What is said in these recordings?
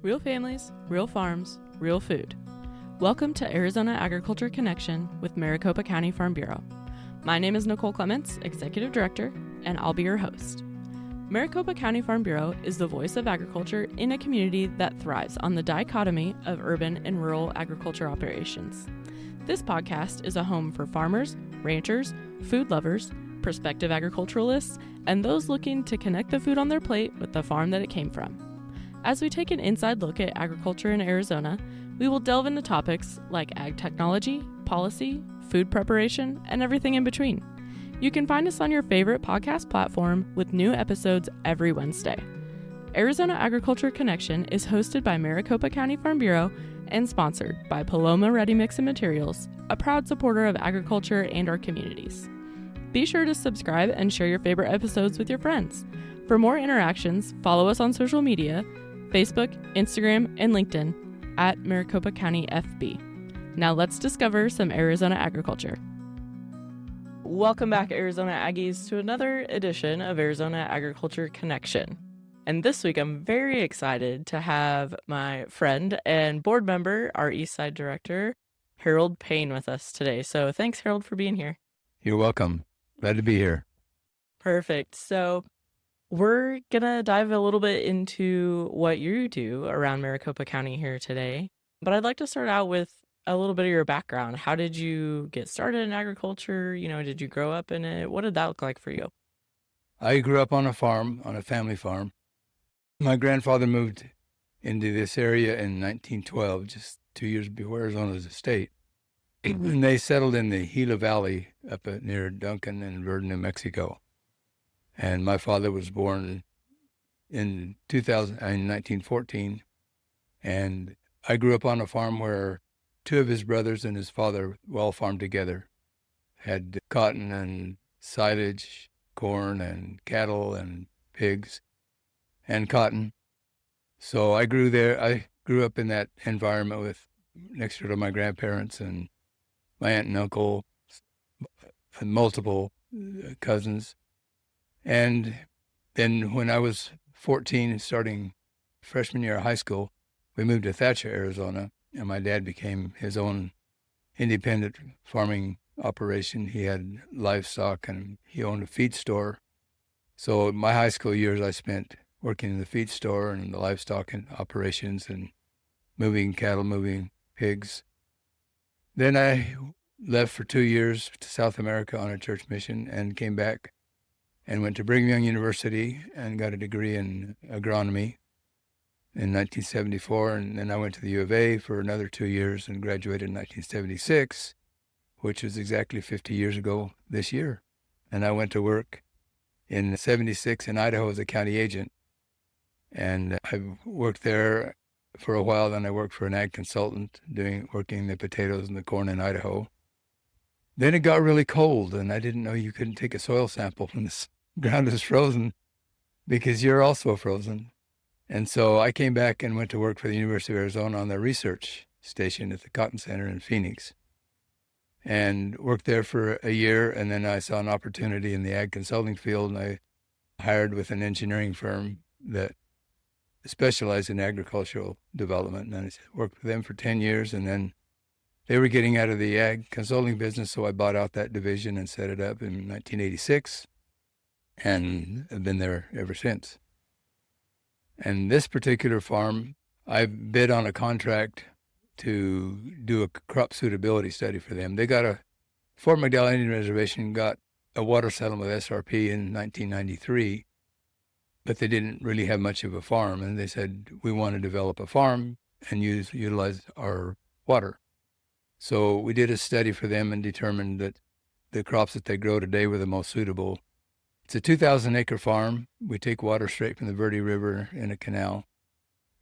Real families, real farms, real food. Welcome to Arizona Agriculture Connection with Maricopa County Farm Bureau. My name is Nicole Clements, Executive Director, and I'll be your host. Maricopa County Farm Bureau is the voice of agriculture in a community that thrives on the dichotomy of urban and rural agriculture operations. This podcast is a home for farmers, ranchers, food lovers, prospective agriculturalists, and those looking to connect the food on their plate with the farm that it came from. As we take an inside look at agriculture in Arizona, we will delve into topics like ag technology, policy, food preparation, and everything in between. You can find us on your favorite podcast platform with new episodes every Wednesday. Arizona Agriculture Connection is hosted by Maricopa County Farm Bureau and sponsored by Paloma Ready Mix and Materials, a proud supporter of agriculture and our communities. Be sure to subscribe and share your favorite episodes with your friends. For more interactions, follow us on social media, Facebook, Instagram, and LinkedIn at Maricopa County FB. Now let's discover some Arizona agriculture. Welcome back, Arizona Aggies, to another edition of Arizona Agriculture Connection. And this week, I'm very excited to have my friend and board member, our Eastside Director, Harold Payne, with us today. So thanks, Harold, for being here. You're welcome. Glad to be here. Perfect. So we're going to dive a little bit into what you do around Maricopa County here today. But I'd like to start out with a little bit of your background. How did you get started in agriculture? Did you grow up in it? What did that look like for you? I grew up on a farm, on a family farm. My grandfather moved into this area in 1912, just 2 years before Arizona's a state. And they settled in the Gila Valley up near Duncan and Verdun, New Mexico. And my father was born in 1914. And I grew up on a farm where two of his brothers and his father all farmed together, had cotton and silage, corn and cattle and pigs and cotton. So I grew there. I grew up in that environment with next door to my grandparents and my aunt and uncle and multiple cousins. And then when I was 14, starting freshman year of high school, we moved to Thatcher, Arizona, and my dad became his own independent farming operation. He had livestock and he owned a feed store. So my high school years I spent working in the feed store and the livestock and operations and moving cattle, moving pigs. Then I left for 2 years to South America on a church mission and came back and went to Brigham Young University and got a degree in agronomy in 1974. And then I went to the U of A for another 2 years and graduated in 1976, which was exactly 50 years ago this year. And I went to work in 76 in Idaho as a county agent. And I worked there for a while. Then I worked for an ag consultant working the potatoes and the corn in Idaho. Then it got really cold, and I didn't know you couldn't take a soil sample when the ground is frozen because you're also frozen. And so I came back and went to work for the University of Arizona on their research station at the Cotton Center in Phoenix and worked there for a year. And then I saw an opportunity in the ag consulting field, and I hired with an engineering firm that specialized in agricultural development. And I worked with them for 10 years, and then they were getting out of the ag consulting business, so I bought out that division and set it up in 1986, and I've been there ever since. And this particular farm, I bid on a contract to do a crop suitability study for them. They got Fort McWell Indian reservation got a water settlement with SRP in 1993, but they didn't really have much of a farm, and they said, we want to develop a farm and utilize our water. So we did a study for them and determined that the crops that they grow today were the most suitable. It's a 2,000-acre farm. We take water straight from the Verde River in a canal.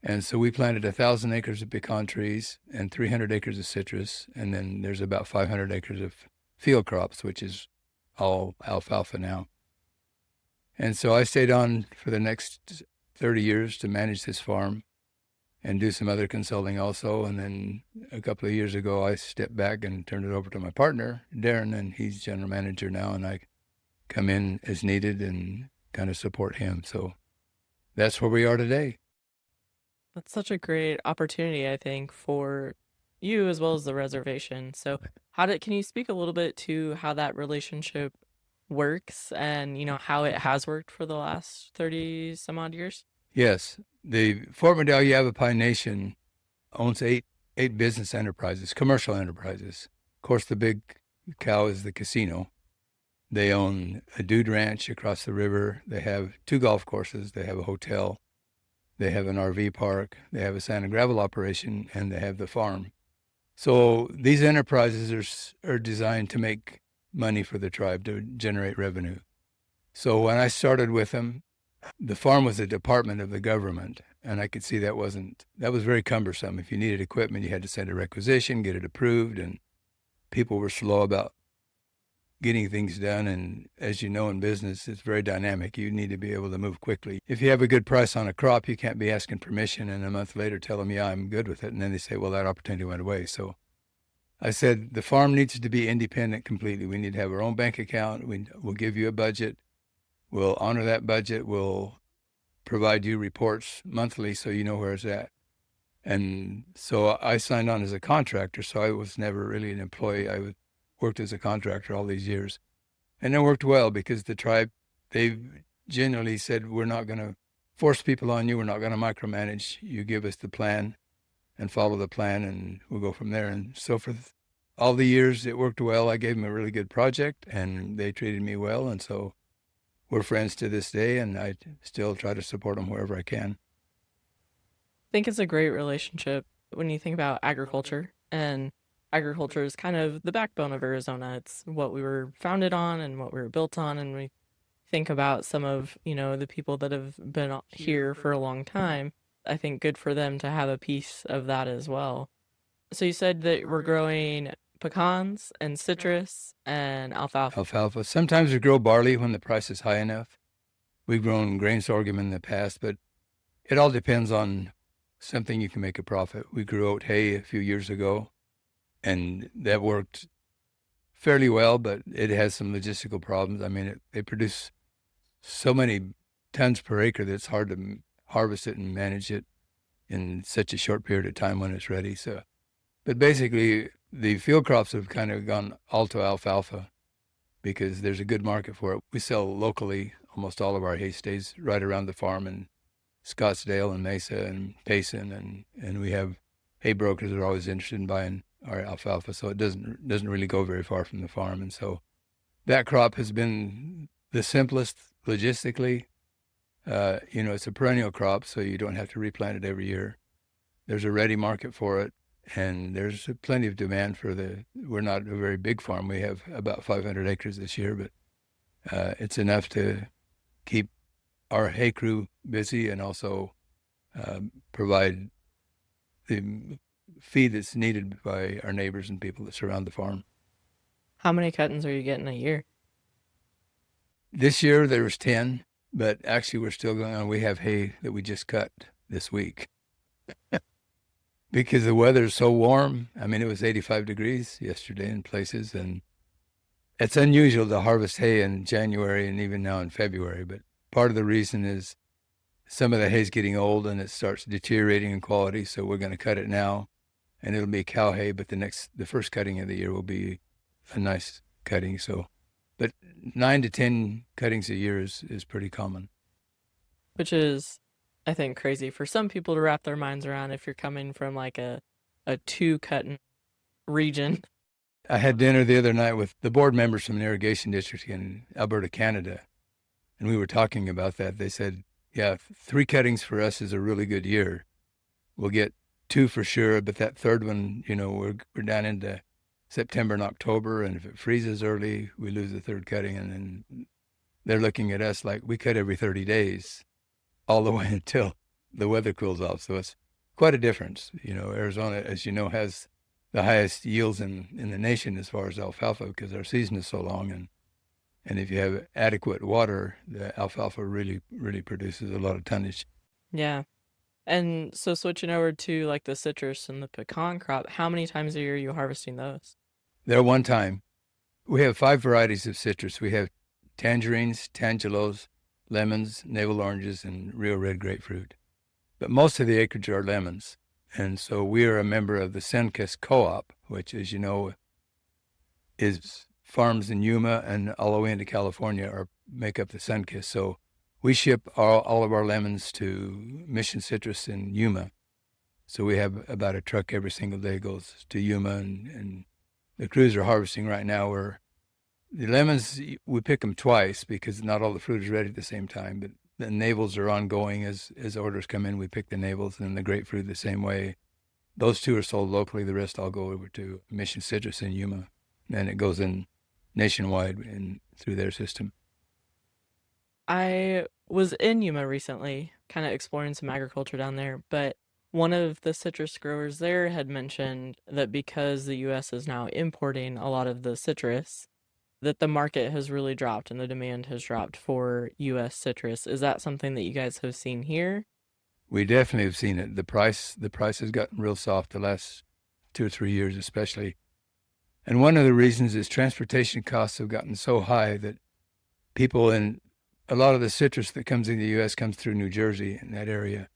And so we planted 1,000 acres of pecan trees and 300 acres of citrus. And then there's about 500 acres of field crops, which is all alfalfa now. And so I stayed on for the next 30 years to manage this farm and do some other consulting also. And then a couple of years ago, I stepped back and turned it over to my partner, Darren, and he's general manager now, and I come in as needed and kind of support him. So that's where we are today. That's such a great opportunity, I think, for you as well as the reservation. So, can you speak a little bit to how that relationship works and, how it has worked for the last 30 some odd years? Yes, the Fort McDowell Yavapai Nation owns eight business enterprises, commercial enterprises. Of course, the big cow is the casino. They own a dude ranch across the river. They have 2 golf courses. They have a hotel. They have an RV park. They have a sand and gravel operation, and they have the farm. So these enterprises are designed to make money for the tribe, to generate revenue. So when I started with them, the farm was a department of the government, and I could see that was very cumbersome. If you needed equipment, you had to send a requisition, get it approved, and people were slow about getting things done. And as you know, in business, it's very dynamic. You need to be able to move quickly. If you have a good price on a crop, you can't be asking permission and a month later tell them, yeah, I'm good with it. And then they say, well, that opportunity went away. So I said, the farm needs to be independent completely. We need to have our own bank account. We'll give you a budget. We'll honor that budget. We'll provide you reports monthly so you know where it's at. And so I signed on as a contractor, so I was never really an employee. I worked as a contractor all these years. And it worked well because the tribe, they generally said, we're not going to force people on you. We're not going to micromanage. You give us the plan and follow the plan, and we'll go from there. And so for all the years, it worked well. I gave them a really good project, and they treated me well. And so we're friends to this day, and I still try to support them wherever I can. I think it's a great relationship when you think about agriculture, and agriculture is kind of the backbone of Arizona. It's what we were founded on and what we were built on. And we think about some of, the people that have been here for a long time. I think good for them to have a piece of that as well. So you said that we're growing pecans and citrus and alfalfa. Alfalfa. Sometimes we grow barley when the price is high enough. We've grown grain sorghum in the past, but it all depends on something you can make a profit. We grew oat hay a few years ago, and that worked fairly well, but it has some logistical problems. I mean, they produce so many tons per acre that it's hard to harvest it and manage it in such a short period of time when it's ready. So, but basically, the field crops have kind of gone all to alfalfa because there's a good market for it. We sell locally. Almost all of our hay stays right around the farm in Scottsdale and Mesa and Payson, and we have hay brokers that are always interested in buying our alfalfa, so it doesn't really go very far from the farm. And so that crop has been the simplest logistically. It's a perennial crop, so you don't have to replant it every year. There's a ready market for it, and there's plenty of demand for we're not a very big farm. We have about 500 acres this year, but it's enough to keep our hay crew busy and also provide the feed that's needed by our neighbors and people that surround the farm. How many cuttings are you getting a year? This year there was 10, but actually we're still going on. We have hay that we just cut this week because the weather is so warm. I mean, it was 85 degrees yesterday in places, and it's unusual to harvest hay in January and even now in February, but part of the reason is some of the hay's getting old and it starts deteriorating in quality, so we're going to cut it now, and it'll be cow hay, but the first cutting of the year will be a nice cutting. So, but 9 to 10 cuttings a year is pretty common. Which is, I think, crazy for some people to wrap their minds around if you're coming from like a 2-cutting region. I had dinner the other night with the board members from an irrigation district in Alberta, Canada, and we were talking about that. They said, yeah, 3 cuttings for us is a really good year. We'll get 2 for sure, but that third one, we're down into September and October, and if it freezes early, we lose the third cutting, and then they're looking at us like we cut every 30 days all the way until the weather cools off. So it's quite a difference. Arizona, as you know, has the highest yields in the nation as far as alfalfa because our season is so long, and if you have adequate water, the alfalfa really, really produces a lot of tonnage. Yeah. And so switching over to like the citrus and the pecan crop, how many times a year are you harvesting those? They're one time. We have 5 varieties of citrus. We have tangerines, tangelos, lemons, navel oranges, and real red grapefruit. but most of the acreage are lemons. And so we are a member of the Sunkist Co-op, which, as you know, is farms in Yuma and all the way into California make up the Sunkist. So we ship all of our lemons to Mission Citrus in Yuma. So we have about a truck every single day goes to Yuma, and the crews are harvesting right now. Where the lemons, we pick them twice because not all the fruit is ready at the same time, but the navels are ongoing as orders come in. We pick the navels, and the grapefruit the same way. Those two are sold locally. The rest all go over to Mission Citrus in Yuma, and it goes in nationwide through their system. I was in Yuma recently, kind of exploring some agriculture down there, but one of the citrus growers there had mentioned that because the U.S. is now importing a lot of the citrus, that the market has really dropped and the demand has dropped for U.S. citrus. Is that something that you guys have seen here? We definitely have seen it. The price has gotten real soft the last 2 or 3 years, especially. And one of the reasons is transportation costs have gotten so high that people a lot of the citrus that comes in the U.S. comes through New Jersey in that area.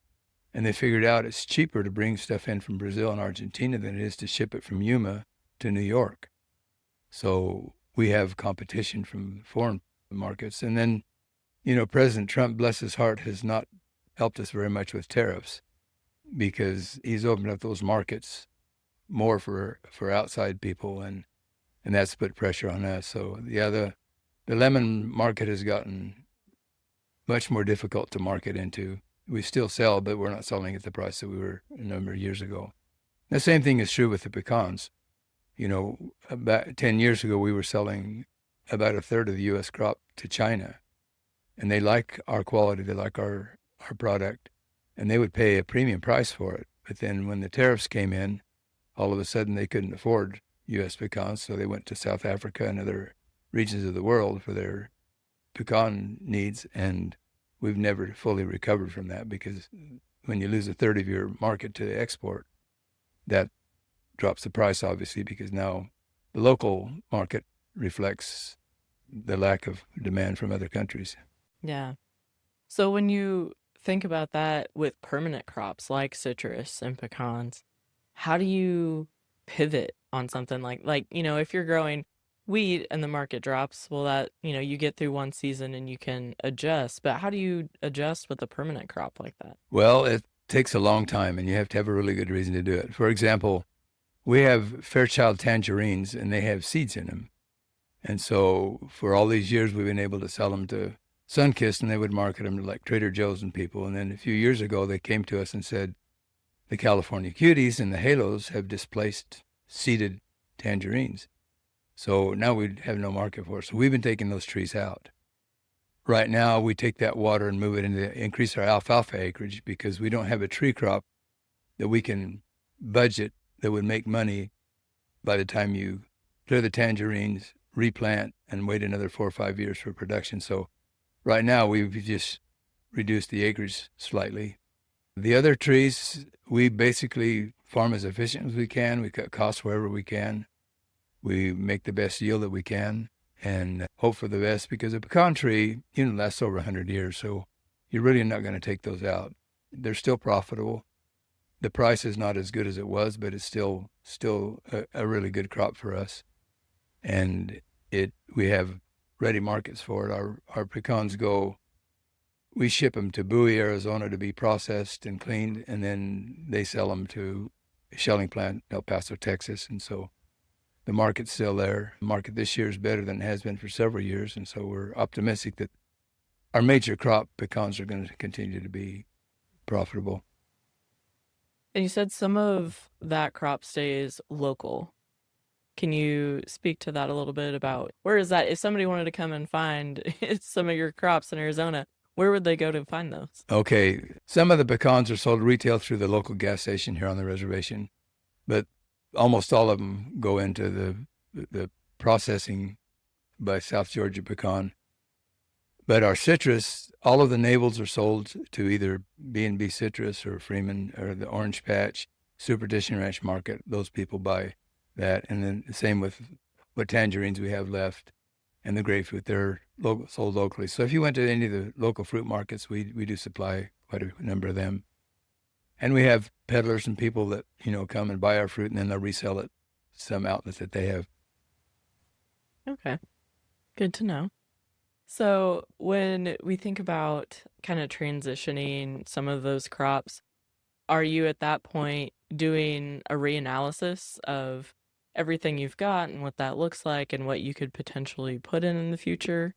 And they figured out it's cheaper to bring stuff in from Brazil and Argentina than it is to ship it from Yuma to New York. So we have competition from foreign markets. And then, President Trump, bless his heart, has not helped us very much with tariffs because he's opened up those markets more for outside people, and that's put pressure on us. So yeah, the lemon market has gotten much more difficult to market into. We still sell, but we're not selling at the price that we were a number of years ago. The same thing is true with the pecans. About 10 years ago, we were selling about a third of the U.S. crop to China, and they like our quality, they like our product, and they would pay a premium price for it. But then when the tariffs came in, all of a sudden they couldn't afford U.S. pecans, so they went to South Africa and other regions of the world for their pecan needs, and we've never fully recovered from that because when you lose a third of your market to export, that drops the price, obviously, because now the local market reflects the lack of demand from other countries. Yeah. So when you think about that with permanent crops like citrus and pecans, how do you pivot on something like, if you're growing wheat and the market drops, well, that, you get through one season and you can adjust. But how do you adjust with a permanent crop like that? Well, it takes a long time, and you have to have a really good reason to do it. For example, we have Fairchild tangerines, and they have seeds in them. And so for all these years, we've been able to sell them to Sunkist, and they would market them to like Trader Joe's and people. And then a few years ago, they came to us and said, the California cuties and the halos have displaced seeded tangerines. So now we have no market for it. So we've been taking those trees out. Right now, we take that water and move it into increase our alfalfa acreage because we don't have a tree crop that we can budget that would make money by the time you clear the tangerines, replant, and wait another 4 or 5 years for production. So right now, we've just reduced the acreage slightly. The other trees, we basically farm as efficient as we can. We cut costs wherever we can. We make the best yield that we can and hope for the best because a pecan tree, lasts over 100 years. So you're really not going to take those out. They're still profitable. The price is not as good as it was, but it's still a really good crop for us. And we have ready markets for it. Our pecans we ship them to Bowie, Arizona to be processed and cleaned, and then they sell them to a shelling plant, El Paso, Texas. And so the market's still there. The market this year is better than it has been for several years. And so we're optimistic that our major crop, pecans, are going to continue to be profitable. And you said some of that crop stays local. Can you speak to that a little bit about where is that? If somebody wanted to come and find some of your crops in Arizona, where would they go to find those? Okay. Some of the pecans are sold retail through the local gas station here on the reservation, but almost all of them go into the processing by South Georgia Pecan. But our citrus, all of the navels are sold to either B&B Citrus or Freeman or the Orange Patch, Superstition Ranch Market. Those people buy that. And then the same with what tangerines we have left and the grapefruit. They're sold locally. So if you went to any of the local fruit markets, we do supply quite a number of them. And we have peddlers and people that, come and buy our fruit and then they'll resell it to some outlet that they have. Okay, good to know. So when we think about kind of transitioning some of those crops, are you at that point doing a reanalysis of everything you've got and what that looks like and what you could potentially put in the future?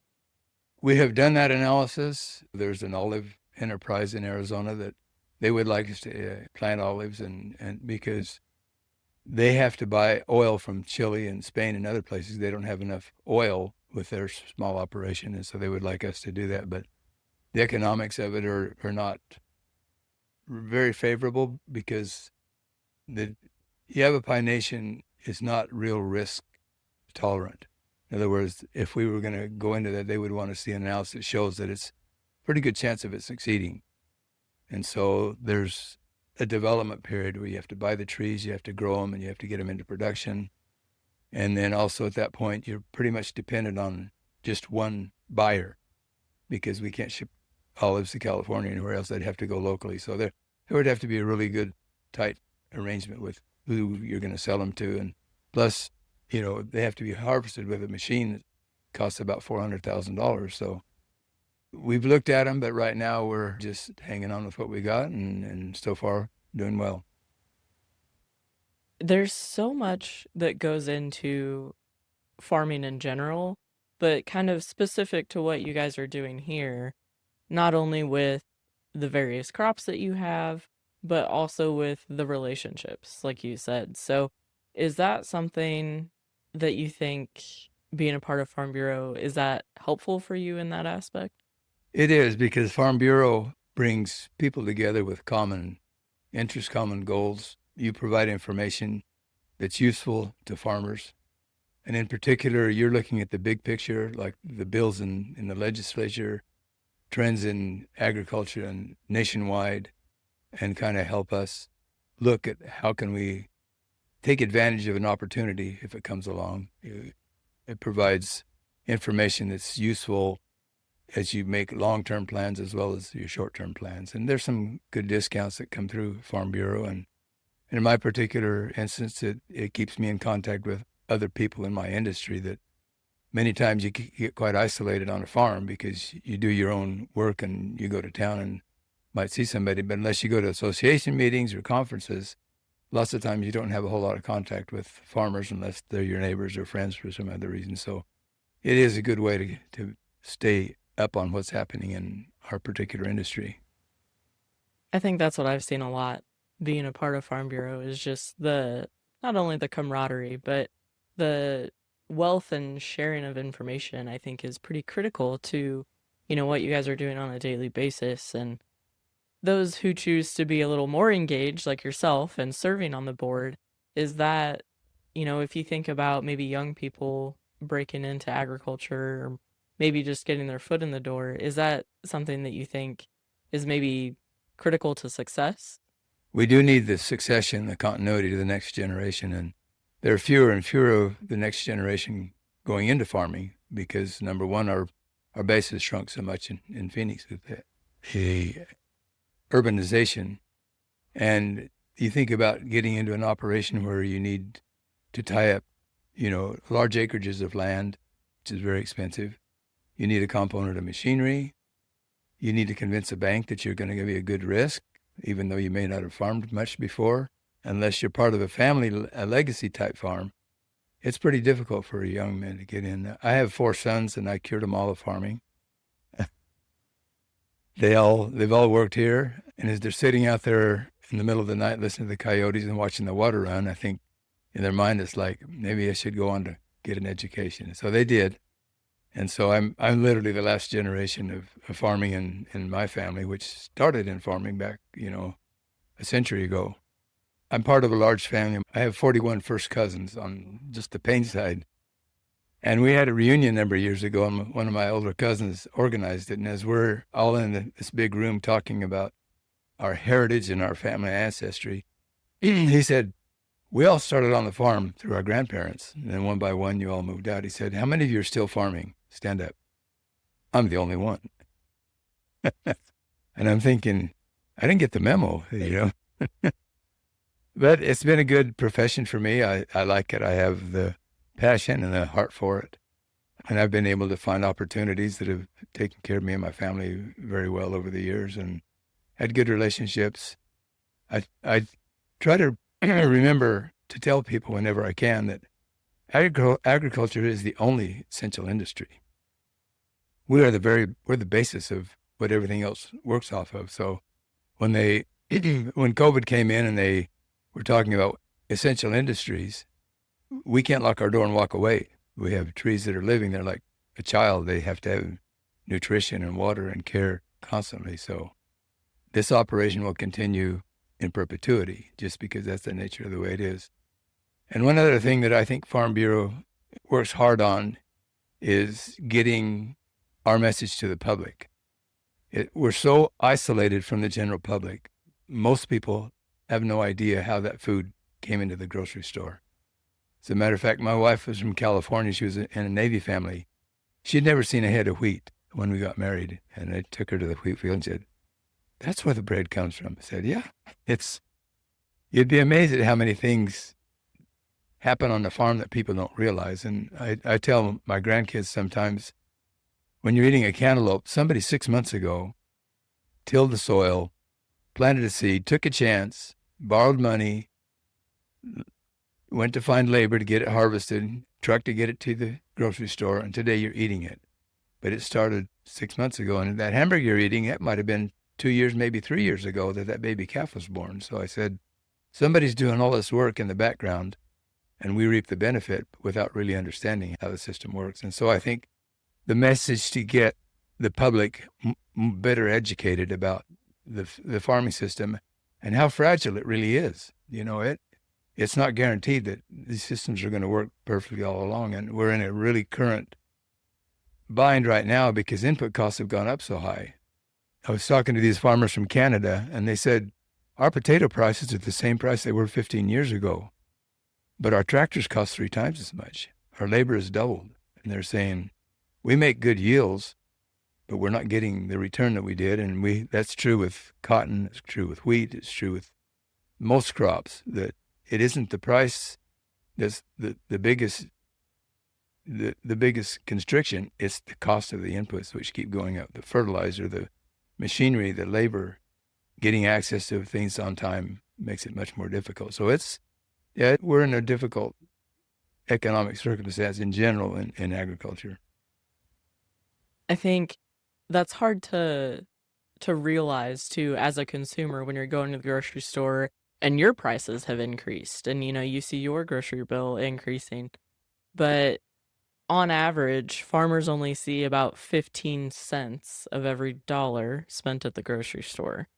We have done that analysis. There's an olive enterprise in Arizona that they would like us to plant olives, and because they have to buy oil from Chile and Spain and other places. They don't have enough oil with their small operation, and so they would like us to do that. But the economics of it are not very favorable because the Yavapai Nation is not real risk tolerant. In other words, if we were going to go into that, they would want to see an analysis that shows that it's a pretty good chance of it succeeding. And so there's a development period where you have to buy the trees, you have to grow them, and you have to get them into production. And then also at that point, you're pretty much dependent on just one buyer because we can't ship olives to California or anywhere else. They'd have to go locally. So there would have to be a really good, tight arrangement with who you're going to sell them to. And plus, they have to be harvested with a machine that costs about $400,000. So we've looked at them, but right now we're just hanging on with what we got and so far doing well. There's so much that goes into farming in general, but kind of specific to what you guys are doing here, not only with the various crops that you have, but also with the relationships, like you said. So is that something that you think being a part of Farm Bureau, is that helpful for you in that aspect? It is, because Farm Bureau brings people together with common interests, common goals. You provide information that's useful to farmers. And in particular, you're looking at the big picture, like the bills in the legislature, trends in agriculture and nationwide, and kind of help us look at how can we take advantage of an opportunity if it comes along. It provides information that's useful as you make long-term plans as well as your short-term plans. And there's some good discounts that come through Farm Bureau. And in my particular instance, it keeps me in contact with other people in my industry that many times you get quite isolated on a farm because you do your own work and you go to town and might see somebody. But unless you go to association meetings or conferences, lots of times you don't have a whole lot of contact with farmers unless they're your neighbors or friends for some other reason. So it is a good way to stay up on what's happening in our particular industry. I think that's what I've seen a lot being a part of Farm Bureau is just not only the camaraderie, but the wealth and sharing of information, I think is pretty critical to, what you guys are doing on a daily basis. And those who choose to be a little more engaged, like yourself, and serving on the board, is that, if you think about maybe young people breaking into agriculture or maybe just getting their foot in the door, is that something that you think is maybe critical to success? We do need the succession, the continuity to the next generation. And there are fewer and fewer of the next generation going into farming because, number one, our base has shrunk so much in Phoenix with the urbanization. And you think about getting into an operation where you need to tie up, large acreages of land, which is very expensive. You need a component of machinery. You need to convince a bank that you're going to give you a good risk, even though you may not have farmed much before. Unless you're part of a legacy type farm, it's pretty difficult for a young man to get in. I have 4 sons and I cured them all of farming. They've all worked here. And as they're sitting out there in the middle of the night listening to the coyotes and watching the water run, I think in their mind it's like, maybe I should go on to get an education. So they did. And so I'm literally the last generation of farming in my family, which started in farming back, a century ago. I'm part of a large family. I have 41 first cousins on just the Payne side. And we had a reunion a number of years ago, and one of my older cousins organized it. And as we're all in this big room talking about our heritage and our family ancestry, he said, we all started on the farm through our grandparents. And then one by one, you all moved out. He said, how many of you are still farming? Stand up. I'm the only one. And I'm thinking, I didn't get the memo, But it's been a good profession for me. I like it. I have the passion and the heart for it. And I've been able to find opportunities that have taken care of me and my family very well over the years and had good relationships. I try to remember to tell people whenever I can that agriculture is the only essential industry. We're the basis of what everything else works off of. So when when COVID came in and they were talking about essential industries, we can't lock our door and walk away. We have trees that are living there like a child. They have to have nutrition and water and care constantly. So this operation will continue in perpetuity just because that's the nature of the way it is. And one other thing that I think Farm Bureau works hard on is getting our message to the public. We're so isolated from the general public. Most people have no idea how that food came into the grocery store. As a matter of fact, my wife was from California. She was in a Navy family. She'd never seen a head of wheat when we got married. And I took her to the wheat field and said, "That's where the bread comes from." I said, "Yeah, you'd be amazed at how many things happen on the farm that people don't realize." And I tell my grandkids sometimes, when you're eating a cantaloupe, somebody 6 months ago tilled the soil, planted a seed, took a chance, borrowed money, went to find labor to get it harvested, truck to get it to the grocery store, and today you're eating it. But it started 6 months ago, and that hamburger you're eating, that might have been 2 years, maybe 3 years ago that baby calf was born. So I said, somebody's doing all this work in the background, and we reap the benefit without really understanding how the system works. And so I think the message to get the public better educated about the farming system and how fragile it really is. It's not guaranteed that these systems are going to work perfectly all along. And we're in a really current bind right now because input costs have gone up so high. I was talking to these farmers from Canada, and they said, our potato prices are the same price they were 15 years ago, but our tractors cost 3 times as much. Our labor has doubled. And they're saying, we make good yields, but we're not getting the return that we did. And that's true with cotton, it's true with wheat, it's true with most crops, that it isn't the price that's the biggest constriction. It's the cost of the inputs, which keep going up. The fertilizer, the machinery, the labor, getting access to things on time makes it much more difficult. So we're in a difficult economic circumstance in general in agriculture. I think that's hard to realize too as a consumer when you're going to the grocery store and your prices have increased and you see your grocery bill increasing, but on average farmers only see about 15 cents of every dollar spent at the grocery store,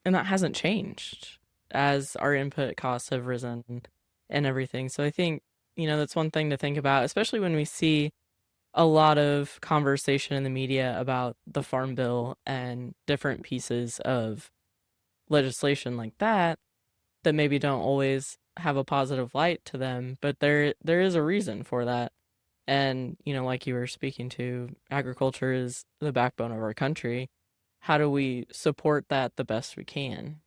and that hasn't changed as our input costs have risen and everything. So I think that's one thing to think about, especially when we see a lot of conversation in the media about the Farm Bill and different pieces of legislation like that maybe don't always have a positive light to them, but there is a reason for that. And, like you were speaking to, agriculture is the backbone of our country. How do we support that the best we can,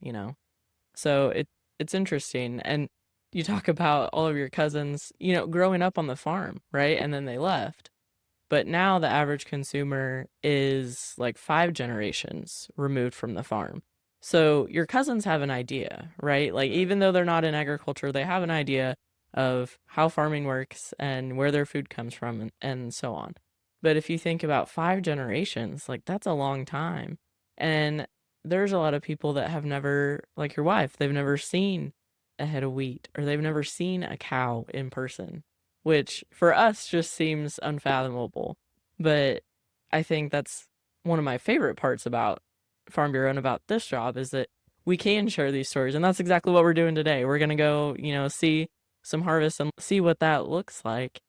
So it's interesting. And you talk about all of your cousins, growing up on the farm, right? And then they left. But now the average consumer is like 5 generations removed from the farm. So your cousins have an idea, right? Like, even though they're not in agriculture, they have an idea of how farming works and where their food comes from and so on. But if you think about 5 generations, like, that's a long time. And there's a lot of people that have never, like your wife, they've never seen a head of wheat, or they've never seen a cow in person, which for us just seems unfathomable. But I think that's one of my favorite parts about Farm Bureau and about this job, is that we can share these stories. And that's exactly what we're doing today. We're going to go, see some harvest and see what that looks like,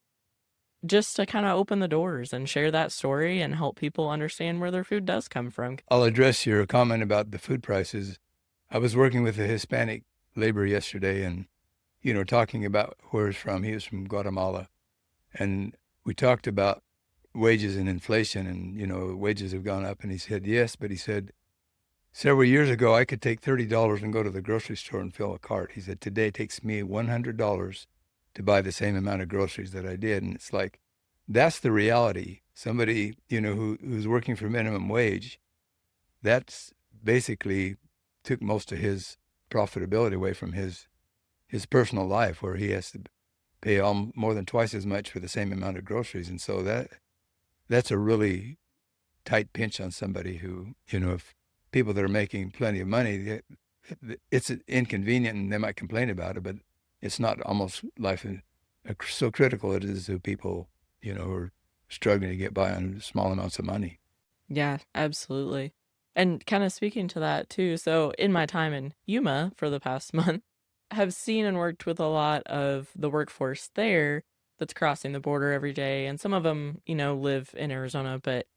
just to kind of open the doors and share that story and help people understand where their food does come from. I'll address your comment about the food prices. I was working with a Hispanic laborer yesterday and, talking about where he's from. He was from Guatemala. And we talked about wages and inflation and, wages have gone up. And he said, yes, but he said, several years ago, I could take $30 and go to the grocery store and fill a cart. He said, today it takes me $100 to buy the same amount of groceries that I did. And it's like, that's the reality. Somebody, who's working for minimum wage, that's basically took most of his profitability away from his personal life, where he has to pay more than twice as much for the same amount of groceries. And so that's a really tight pinch on somebody who, if people that are making plenty of money, it's inconvenient and they might complain about it, but it's not almost life so critical it is to people, who are struggling to get by on small amounts of money. Yeah, absolutely. And kind of speaking to that too, so in my time in Yuma for the past month, have seen and worked with a lot of the workforce there that's crossing the border every day. And some of them, live in Arizona, but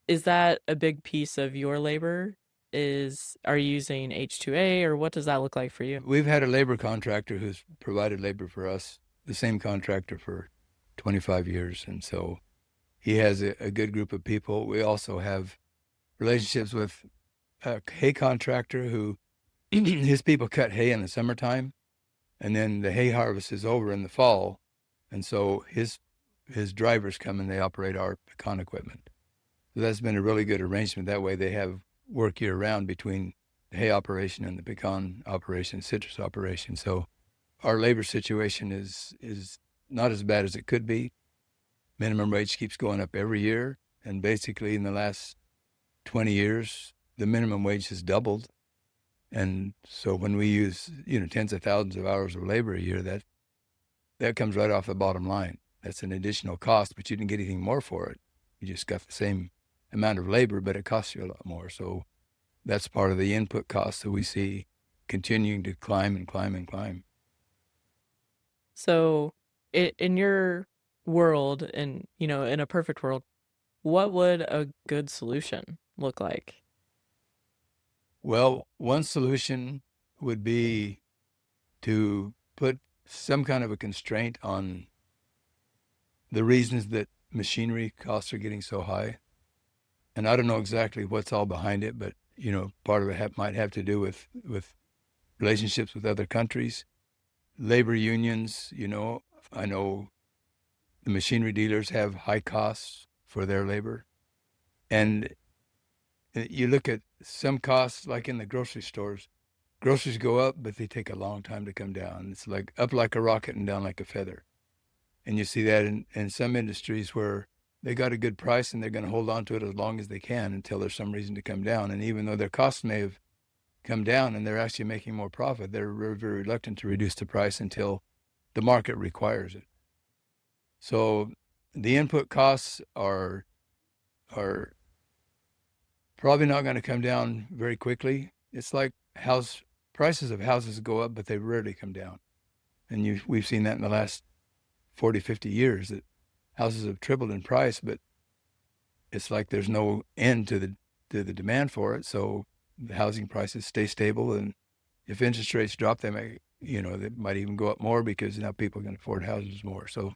is that a big piece of your labor? Are you using H2A, or what does that look like for you? We've had a labor contractor who's provided labor for us, the same contractor for 25 years. And so he has a good group of people. We also have relationships with a hay contractor who his people cut hay in the summertime, and then the hay harvest is over in the fall. And so his drivers come and they operate our pecan equipment. So that's been a really good arrangement. That way they have work year round between the hay operation and the pecan operation, citrus operation. So our labor situation is not as bad as it could be. Minimum wage keeps going up every year. And basically in the last 20 years, the minimum wage has doubled. And so when we use, tens of thousands of hours of labor a year, that comes right off the bottom line. That's an additional cost, but you didn't get anything more for it. You just got the same amount of labor, but it costs you a lot more. So that's part of the input costs that we see continuing to climb and climb and climb. So in your world, and in a perfect world, what would a good solution look like? Well, one solution would be to put some kind of a constraint on the reasons that machinery costs are getting so high. And I don't know exactly what's all behind it, but, part of it might have to do with relationships with other countries, labor unions. I know the machinery dealers have high costs for their labor. And you look at some costs, like in the grocery stores, groceries go up, but they take a long time to come down. It's like up like a rocket and down like a feather. And you see that in some industries where they got a good price and they're going to hold on to it as long as they can until there's some reason to come down. And even though their costs may have come down and they're actually making more profit, they're very, very reluctant to reduce the price until the market requires it. So the input costs are probably not going to come down very quickly. It's like prices of houses go up, but they rarely come down. And we've seen that in the last 40, 50 years, that houses have tripled in price, but it's like there's no end to the demand for it. So the housing prices stay stable, and if interest rates drop, they might even go up more because now people can afford houses more. So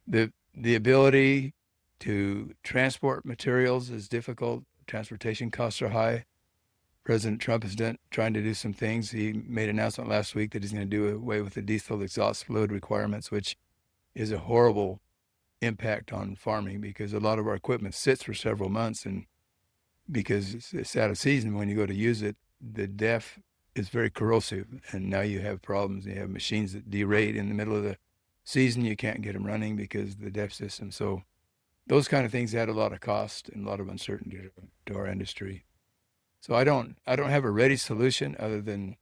the ability to transport materials is difficult. Transportation costs are high. President Trump is trying to do some things. He made an announcement last week that he's going to do away with the diesel exhaust fluid requirements, which is a horrible impact on farming because a lot of our equipment sits for several months, and because it's out of season, when you go to use it, the DEF is very corrosive, and now you have problems. You have machines that derate in the middle of the season. You can't get them running because of the DEF system. So those kind of things add a lot of cost and a lot of uncertainty to our industry. So I don't have a ready solution other than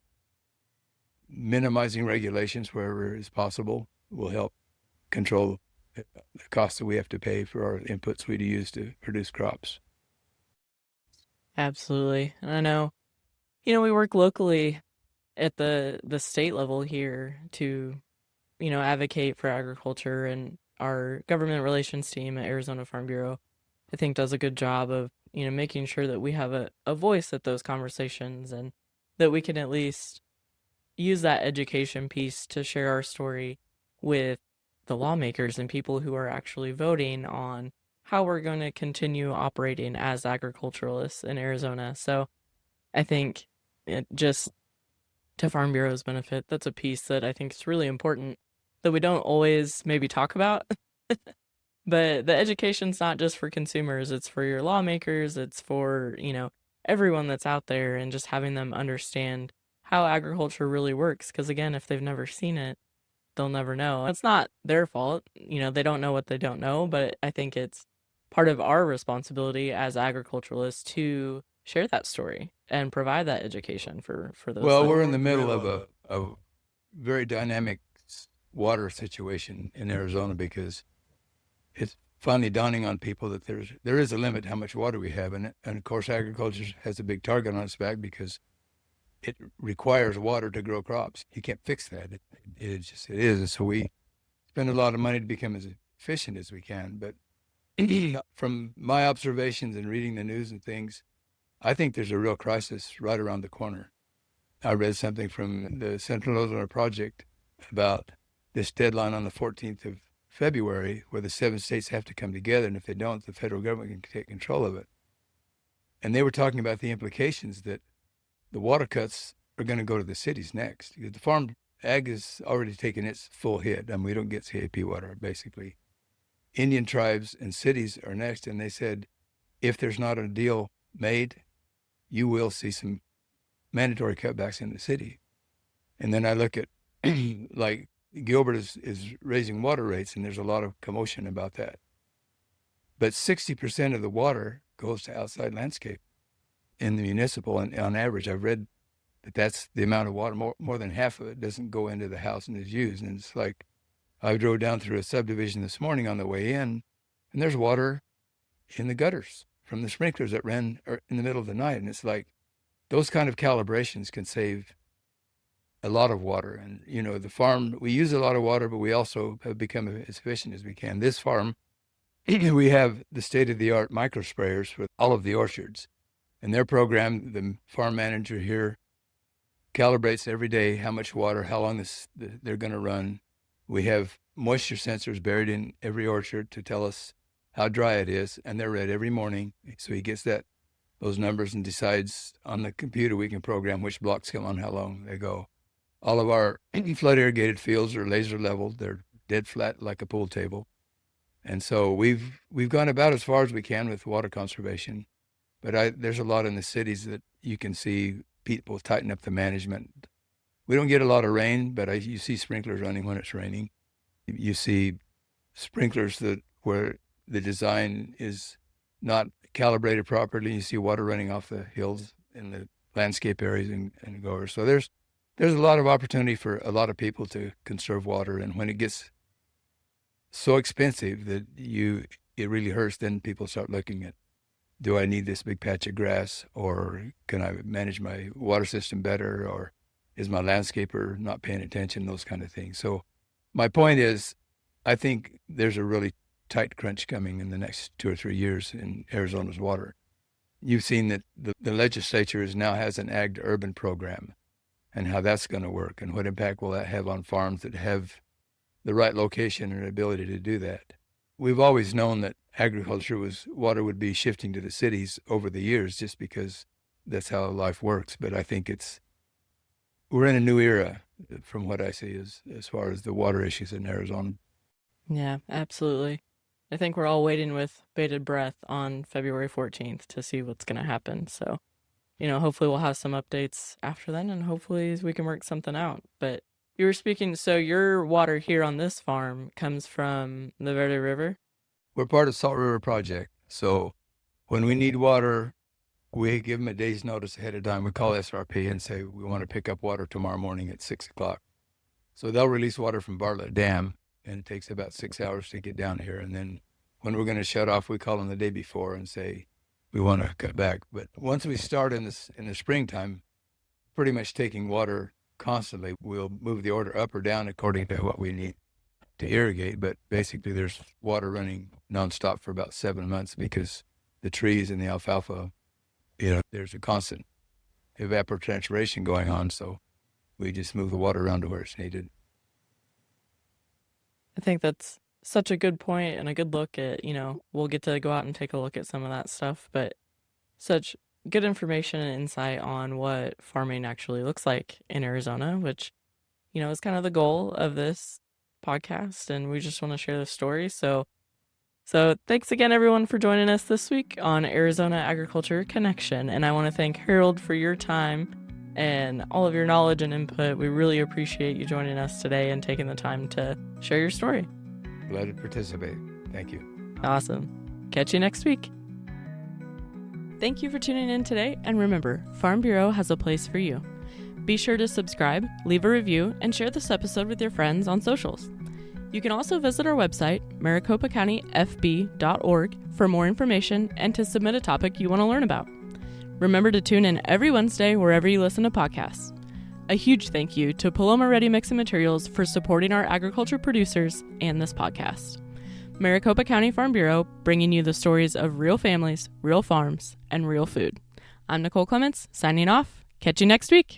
minimizing regulations wherever is possible will help control the costs that we have to pay for our inputs we use to produce crops. Absolutely. And I know, we work locally at the state level here to, advocate for agriculture, and our government relations team at Arizona Farm Bureau, I think, does a good job of, making sure that we have a voice at those conversations, and that we can at least use that education piece to share our story with the lawmakers and people who are actually voting on how we're going to continue operating as agriculturalists in Arizona. So I think it just to Farm Bureau's benefit, that's a piece that I think is really important that we don't always maybe talk about. But the education's not just for consumers, it's for your lawmakers, it's for, everyone that's out there and just having them understand how agriculture really works. Because again, if they've never seen it, they'll never know. It's not their fault. They don't know what they don't know, but I think it's part of our responsibility as agriculturalists to share that story and provide that education for those Well, things. we're in the middle of a very dynamic water situation in Arizona because it's finally dawning on people that there is a limit how much water we have in it. And of course, agriculture has a big target on its back because it requires water to grow crops. You can't fix that. It is. So we spend a lot of money to become as efficient as we can. But from my observations and reading the news and things, I think there's a real crisis right around the corner. I read something from the Central Ozone Project about this deadline on the 14th of February where the 7 states have to come together, and if they don't, the federal government can take control of it. And they were talking about the implications that the water cuts are going to go to the cities next. The farm ag has already taken its full hit. We don't get CAP water, basically. Indian tribes and cities are next, and they said, if there's not a deal made, you will see some mandatory cutbacks in the city. And then I look at, like, Gilbert is raising water rates, and there's a lot of commotion about that. But 60% of the water goes to outside landscape in the municipal, and on average, I've read that that's the amount of water. More than half of it doesn't go into the house and is used. And it's like, I drove down through a subdivision this morning on the way in, and there's water in the gutters from the sprinklers that ran in the middle of the night. And it's like, those kind of calibrations can save a lot of water. And, the farm, we use a lot of water, but we also have become as efficient as we can. This farm, we have the state-of-the-art micro sprayers for all of the orchards. And their program, the farm manager here calibrates every day how much water, how long they're going to run. We have moisture sensors buried in every orchard to tell us how dry it is, and they're read every morning. So he gets those numbers and decides on the computer we can program which blocks come on, how long they go. All of our flood irrigated fields are laser leveled. They're dead flat like a pool table. And so we've gone about as far as we can with water conservation. But there's a lot in the cities that you can see people tighten up the management. We don't get a lot of rain, but you see sprinklers running when it's raining. You see sprinklers where the design is not calibrated properly. You see water running off the hills in the landscape areas and goers. So there's a lot of opportunity for a lot of people to conserve water. And when it gets so expensive that it really hurts, then people start looking at, do I need this big patch of grass, or can I manage my water system better, or is my landscaper not paying attention, those kind of things. So my point is, I think there's a really tight crunch coming in the next 2 or 3 years in Arizona's water. You've seen that the legislature now has an ag to urban program, and how that's going to work, and what impact will that have on farms that have the right location and ability to do that. We've always known that water would be shifting to the cities over the years just because that's how life works. But I think we're in a new era from what I see as far as the water issues in Arizona. Yeah, absolutely. I think we're all waiting with bated breath on February 14th to see what's going to happen. So, hopefully we'll have some updates after then, and hopefully we can work something out. But you were speaking, so your water here on this farm comes from the Verde River? We're part of Salt River Project. So when we need water, we give them a day's notice ahead of time. We call SRP and say, we want to pick up water tomorrow morning at 6 o'clock. So they'll release water from Bartlett Dam, and it takes about 6 hours to get down here. And then when we're going to shut off, we call them the day before and say, we want to cut back. But once we start in the springtime, pretty much taking water constantly, we'll move the order up or down according to what we need to irrigate. But basically there's water running nonstop for about 7 months because the trees and the alfalfa, there's a constant evapotranspiration going on. So we just move the water around to where it's needed. I think that's such a good point and a good look at, we'll get to go out and take a look at some of that stuff, but such good information and insight on what farming actually looks like in Arizona, which, is kind of the goal of this podcast. And we just want to share the story. So thanks again, everyone, for joining us this week on Arizona Agriculture Connection. And I want to thank Harold for your time and all of your knowledge and input. We really appreciate you joining us today and taking the time to share your story. Glad to participate. Thank you. Awesome. Catch you next week. Thank you for tuning in today. And remember, Farm Bureau has a place for you. Be sure to subscribe, leave a review, and share this episode with your friends on socials. You can also visit our website, maricopacountyfb.org, for more information and to submit a topic you want to learn about. Remember to tune in every Wednesday wherever you listen to podcasts. A huge thank you to Paloma Ready Mix and Materials for supporting our agriculture producers and this podcast. Maricopa County Farm Bureau, bringing you the stories of real families, real farms, and real food. I'm Nicole Clements, signing off. Catch you next week.